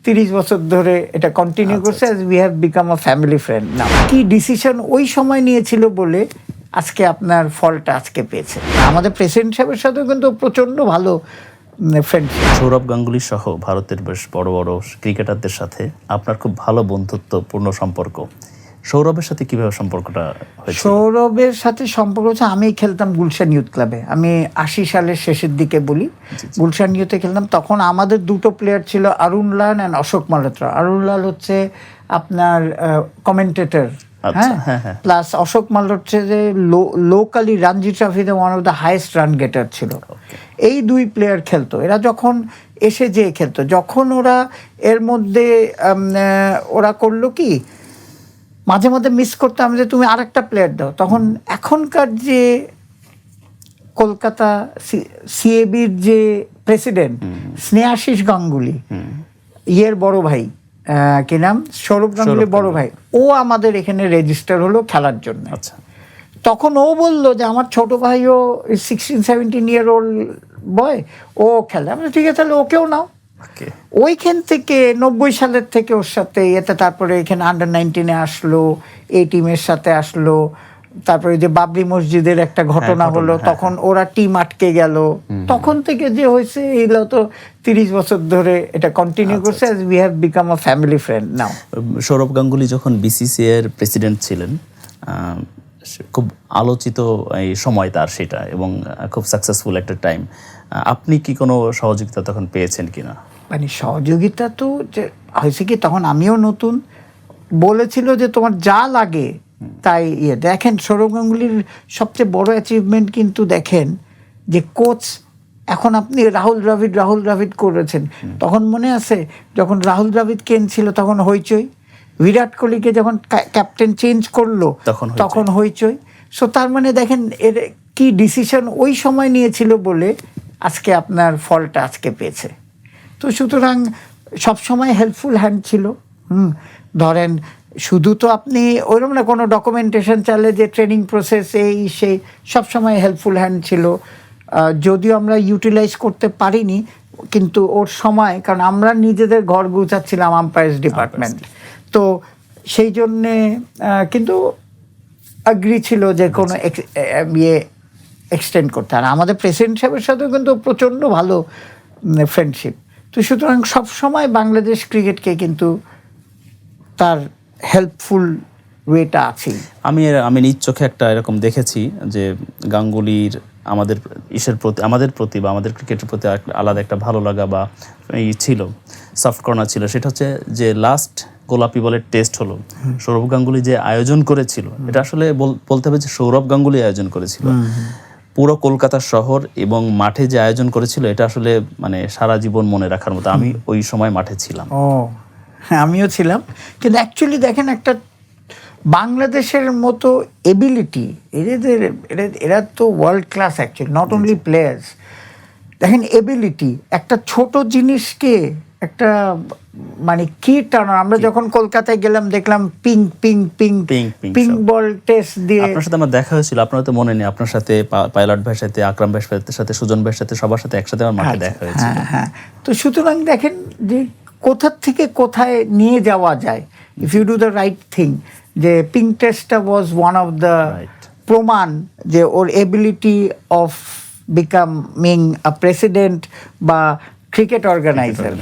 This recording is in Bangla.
30 বছর ধরে এটা কন্টিনিউ করছে, as we have become a family friend now. কি ডিসিশন ওই সময় নিয়েছিল বলে আজকে আপনার ফলটা আজকে পেয়েছে। আমাদের প্রেসিডেন্ট সাহেবের সাথেও কিন্তু প্রচণ্ড ভালো ফ্রেন্ডশিপ। সৌরভ গাঙ্গুলি সহ ভারতের বেশ বড় বড় ক্রিকেটারদের সাথে আপনার খুব ভালো বন্ধুত্বপূর্ণ সম্পর্ক। সৌরভের সাথে কিভাবে সম্পর্কটা হয়েছিল? সৌরভের সাথে সম্পর্ক হচ্ছে, আমি খেলতাম গুলশান ইউথ ক্লাবে। আমি 80 সালের শেষের দিকে বলি, গুলশান ইউথে খেলতাম। তখন আমাদের দুটো প্লেয়ার ছিল, অরুণ লাল অ্যান্ড অশোক মালহোত্রা। অরুণ লাল হচ্ছে আপনার কমেন্টেটর, হ্যাঁ, প্লাস অশোক মালহোত্রা যে লোকালি রঞ্জি ট্রফিতে one of the highest run গেটার ছিল। এই দুই প্লেয়ার খেলতো। এরা যখন এসে যেয়ে খেলতো, যখন ওরা এর মধ্যে ওরা করলো কি, মাঝে মাঝে মিস করতাম যে তুমি আরেকটা প্লেয়ার দাও। তখন এখনকার যে কলকাতা সিএবির যে প্রেসিডেন্ট স্নেহাশিস গাঙ্গুলি, ইয়ের বড় ভাই, কি নাম, সৌরভ গাঙ্গুলির বড় ভাই, ও আমাদের এখানে রেজিস্টার হলো খেলার জন্য। আচ্ছা, তখন ও বললো যে আমার ছোট ভাইও 16-17 ইয়ার ওল্ড বয়, ও খেলে। আমরা ঠিক আছে, তাহলে ওকেও নাও। ওইখান থেকে 90 সালের থেকে ওর সাথে এতে, তারপরে এখানে আন্ডার-19 আসলো, এই টিমের সাথে আসলো। তারপরে যে বাবরি মসজিদের একটা ঘটনা হলো, তখন ওরা টিম আটকে গেল। তখন থেকে যে হয়েছে, এইগুলো তো 30 বছর ধরে এটা কন্টিনিউ করছে, as we have become a family friend now. Sourav Ganguly যখন বিসিসিআই এর প্রেসিডেন্ট ছিলেন, খুব আলোচিত এই সময় তার সেটা, এবং খুব সাকসেসফুল একটা টাইম। আপনি কি কোনো সহযোগিতা তখন পেয়েছেন কিনা? মানে সহযোগিতা তো যে হয়েছে কি, তখন আমিও নতুন, বলেছিল যে তোমার যা লাগে তাই দেখেন। সৌরভ গাঙ্গুলির সবচেয়ে বড় অ্যাচিভমেন্ট কিন্তু দেখেন যে কোচ, এখন আপনি রাহুল দ্রাবিড় করেছেন। তখন মনে আছে যখন রাহুল দ্রাবিড় ছিল, তখন হইচই। বিরাট কোহলিকে যখন ক্যাপ্টেন চেঞ্জ করলো, তখন হইচই। সো তার মানে দেখেন এর কি ডিসিশন ওই সময় নিয়েছিল বলে আজকে আপনার ফলটা আজকে পেয়েছে। তো সুতরাং সবসময় হেল্পফুল হ্যান্ড ছিল। ধরেন শুধু তো আপনি ওইরকম না, কোনো ডকুমেন্টেশন চালে যে ট্রেনিং প্রসেস এই সেই, সবসময় হেল্পফুল হ্যান্ড ছিল। যদিও আমরা ইউটিলাইজ করতে পারিনি, কিন্তু ওর সময়, কারণ আমরা নিজেদের ঘর গুছাচ্ছিলাম আম্পায়ার্স ডিপার্টমেন্ট, তো সেই জন্যে কিন্তু অ্যাগ্রি ছিল যে কোনো এক্সটেন্ড করতে। আর আমাদের প্রেসিডেন্ট সাহেবের সাথেও কিন্তু প্রচণ্ড ভালো ফ্রেন্ডশিপ। তো সুতরাং সবসময় বাংলাদেশ ক্রিকেটকে কিন্তু তার হেল্পফুল ওয়েটা আছে। আমি নিজ চোখে একটা এরকম দেখেছি যে গাঙ্গুলির আমাদের আমাদের প্রতি বা আমাদের ক্রিকেটের প্রতি আলাদা একটা ভালো লাগা বা এই ছিল, সফট কর্নার ছিল। সেটা হচ্ছে যে লাস্ট গোলাপি বলের টেস্ট হলো, সৌরভ গাঙ্গুলি যে আয়োজন করেছিল, এটা আসলে বলতে হবে যে সৌরভ গাঙ্গুলি আয়োজন করেছিল। পুরো কলকাতা শহর এবং মাঠে যে আয়োজন করেছিল, এটা আসলে মানে সারা জীবন মনে রাখার মতো। আমি ওই সময় মাঠে ছিলাম। হ্যাঁ, আমিও ছিলাম। কিন্তু অ্যাকচুয়ালি দেখেন, একটা বাংলাদেশের মতো এবিলিটি, এরা তো world class actually, not only players. দেখেন এবিলিটি, একটা ছোট জিনিসকে একটা মানে কি টানার। আমরা যখন কলকাতায় গেলাম, দেখলাম পিঙ্ক বল টেস্ট দিয়ে। আপনার সাথে আমার দেখা হয়েছিল, আপনার তো মনে নেই? আপনার সাথে, পাইলট ভাইয়ের সাথে, আকরাম ভাইয়ের সাথে, সুজন ভাইয়ের সাথে, সবার সাথে একসাথে আমার মাঠে দেখা হয়েছিল। হ্যাঁ, তো সুতরাং দেখেন যে কোথা থেকে কোথায় নিয়ে যাওয়া যায়, if you do the right thing. যে পিঙ্ক টেস্টটা ওয়াজ ওয়ান অফ দ্য প্রমাণ যে ওর ability of becoming a president বা ক্রিকেট অর্গানাইজার।